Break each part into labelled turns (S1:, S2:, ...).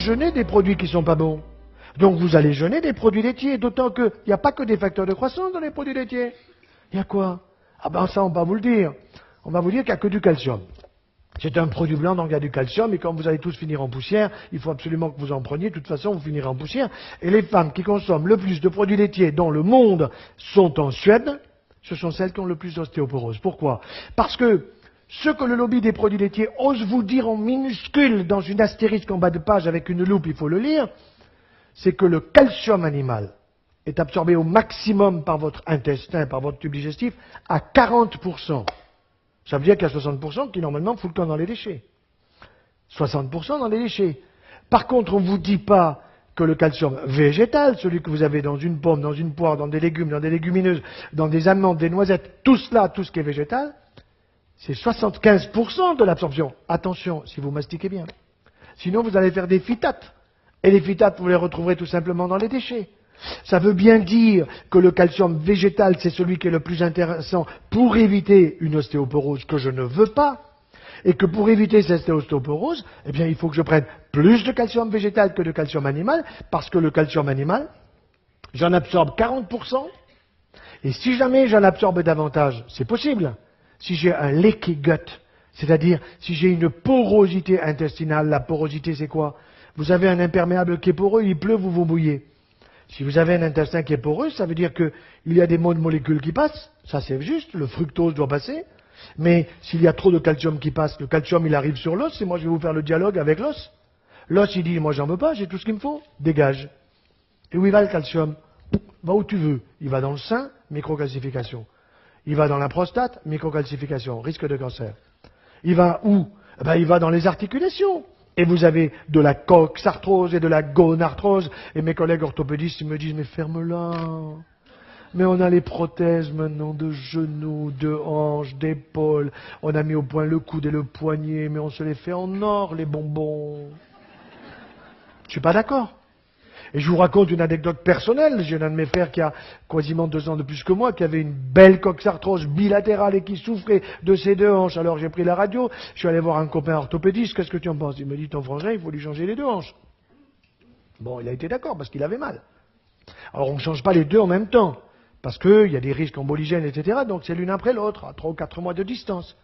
S1: jeûner des produits qui sont pas bons. Donc vous allez jeûner des produits laitiers, d'autant qu'il n'y a pas que des facteurs de croissance dans les produits laitiers. Il y a quoi? Ah ben ça on va vous le dire. On va vous dire qu'il n'y a que du calcium. C'est un produit blanc, donc il y a du calcium, et quand vous allez tous finir en poussière, il faut absolument que vous en preniez, de toute façon vous finirez en poussière. Et les femmes qui consomment le plus de produits laitiers dans le monde sont en Suède, ce sont celles qui ont le plus d'ostéoporose. Pourquoi? Parce que ce que le lobby des produits laitiers ose vous dire en minuscule dans une astérisque en bas de page avec une loupe, il faut le lire, c'est que le calcium animal est absorbé au maximum par votre intestin, par votre tube digestif, à 40%. Ça veut dire qu'il y a 60% qui normalement fout le camp dans les déchets. 60% dans les déchets. Par contre, on ne vous dit pas que le calcium végétal, celui que vous avez dans une pomme, dans une poire, dans des légumes, dans des légumineuses, dans des amandes, des noisettes, tout cela, tout ce qui est végétal, c'est 75% de l'absorption. Attention, si vous mastiquez bien. Sinon, vous allez faire des phytates. Et les phytates, vous les retrouverez tout simplement dans les déchets. Ça veut bien dire que le calcium végétal, c'est celui qui est le plus intéressant pour éviter une ostéoporose que je ne veux pas. Et que pour éviter cette ostéoporose, eh bien, il faut que je prenne plus de calcium végétal que de calcium animal, parce que le calcium animal, j'en absorbe 40%. Et si jamais j'en absorbe davantage, c'est possible. Si j'ai un leaky gut, c'est-à-dire si j'ai une porosité intestinale, la porosité c'est quoi? Vous avez un imperméable qui est poreux, il pleut, vous vous mouillez. Si vous avez un intestin qui est poreux, ça veut dire qu'il y a des molécules qui passent, ça c'est juste, le fructose doit passer, mais s'il y a trop de calcium qui passe, le calcium il arrive sur l'os, et moi je vais vous faire le dialogue avec l'os. L'os il dit, moi j'en veux pas, j'ai tout ce qu'il me faut, dégage. Et où il va le calcium? Va où tu veux. Il va dans le sein, microcalcification. Il va dans la prostate, microcalcification, risque de cancer. Il va où? Ben, il va dans les articulations. Et vous avez de la coxarthrose et de la gonarthrose. Et mes collègues orthopédistes ils me disent, mais ferme-la. Mais on a les prothèses maintenant de genoux, de hanches, d'épaules. On a mis au point le coude et le poignet, mais on se les fait en or, les bonbons. Je suis pas d'accord. Et je vous raconte une anecdote personnelle. J'ai un de mes pères qui a quasiment 2 ans de plus que moi, qui avait une belle coxarthrose bilatérale et qui souffrait de ses 2 hanches. Alors j'ai pris la radio, je suis allé voir un copain orthopédiste, qu'est-ce que tu en penses? Il me dit, ton frangin, il faut lui changer les 2 hanches. Bon, il a été d'accord, parce qu'il avait mal. Alors on ne change pas les 2 en même temps, parce qu'il y a des risques emboligènes, etc. Donc c'est l'une après l'autre, à 3 ou 4 mois de distance.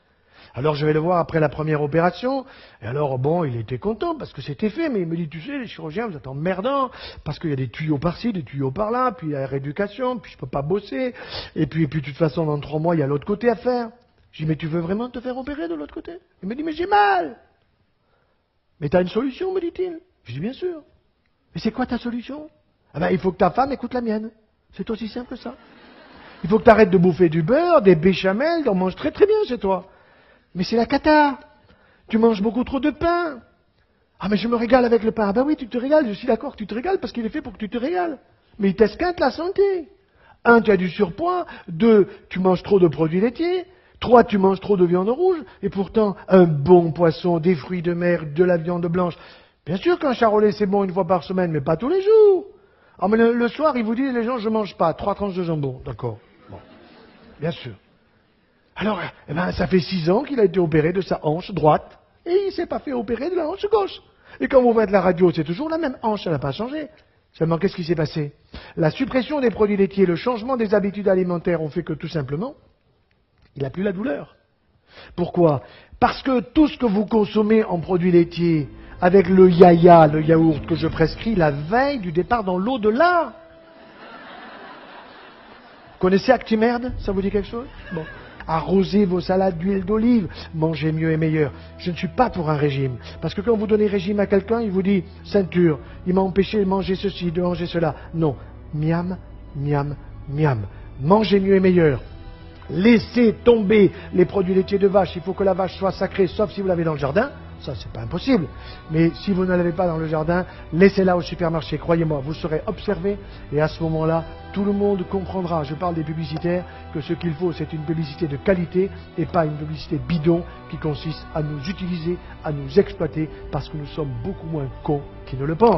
S1: Alors je vais le voir après la première opération, et alors bon, il était content parce que c'était fait, mais il me dit, tu sais, les chirurgiens, vous êtes emmerdants, parce qu'il y a des tuyaux par-ci, des tuyaux par-là, puis il y a la rééducation, puis je peux pas bosser, et puis de toute façon, dans 3 mois, il y a l'autre côté à faire. Je dis, mais tu veux vraiment te faire opérer de l'autre côté? Il me dit, mais j'ai mal. Mais t'as une solution, me dit-il. Je dis, bien sûr. Mais c'est quoi ta solution? Ah ben, il faut que ta femme écoute la mienne. C'est aussi simple que ça. Il faut que tu arrêtes de bouffer du beurre, des béchamels, t'en manges très très bien chez toi. Mais c'est la cata. Tu manges beaucoup trop de pain. Ah, mais je me régale avec le pain. Ah ben oui, tu te régales, je suis d'accord, tu te régales parce qu'il est fait pour que tu te régales. Mais il t'esquinte la santé. 1, tu as du surpoids. 2, tu manges trop de produits laitiers. 3, tu manges trop de viande rouge. Et pourtant, un bon poisson, des fruits de mer, de la viande blanche. Bien sûr qu'un charolais, c'est bon 1 fois par semaine, mais pas tous les jours. Ah, mais le soir, il vous dit, les gens, je mange pas. 3 tranches de jambon. D'accord. Bon. Bien sûr. Alors, eh ben, ça fait 6 ans qu'il a été opéré de sa hanche droite, et il ne s'est pas fait opérer de la hanche gauche. Et quand vous faites la radio, c'est toujours la même hanche, ça n'a pas changé. Seulement, qu'est-ce qui s'est passé? La suppression des produits laitiers, le changement des habitudes alimentaires ont fait que, tout simplement, il n'a plus la douleur. Pourquoi? Parce que tout ce que vous consommez en produits laitiers, avec le yaya, le yaourt que je prescris la veille du départ dans l'au-delà. Vous connaissez Actimerde? Ça vous dit quelque chose? Bon. Arrosez vos salades d'huile d'olive, mangez mieux et meilleur. Je ne suis pas pour un régime. Parce que quand vous donnez régime à quelqu'un, il vous dit ceinture, il m'a empêché de manger ceci, de manger cela. Non. Miam, miam, miam. Mangez mieux et meilleur. Laissez tomber les produits laitiers de vache. Il faut que la vache soit sacrée, sauf si vous l'avez dans le jardin. Ça, c'est pas impossible. Mais si vous ne l'avez pas dans le jardin, laissez-la au supermarché. Croyez-moi, vous serez observé. Et à ce moment-là, tout le monde comprendra, je parle des publicitaires, que ce qu'il faut, c'est une publicité de qualité et pas une publicité bidon qui consiste à nous utiliser, à nous exploiter, parce que nous sommes beaucoup moins cons qu'ils ne le pensent.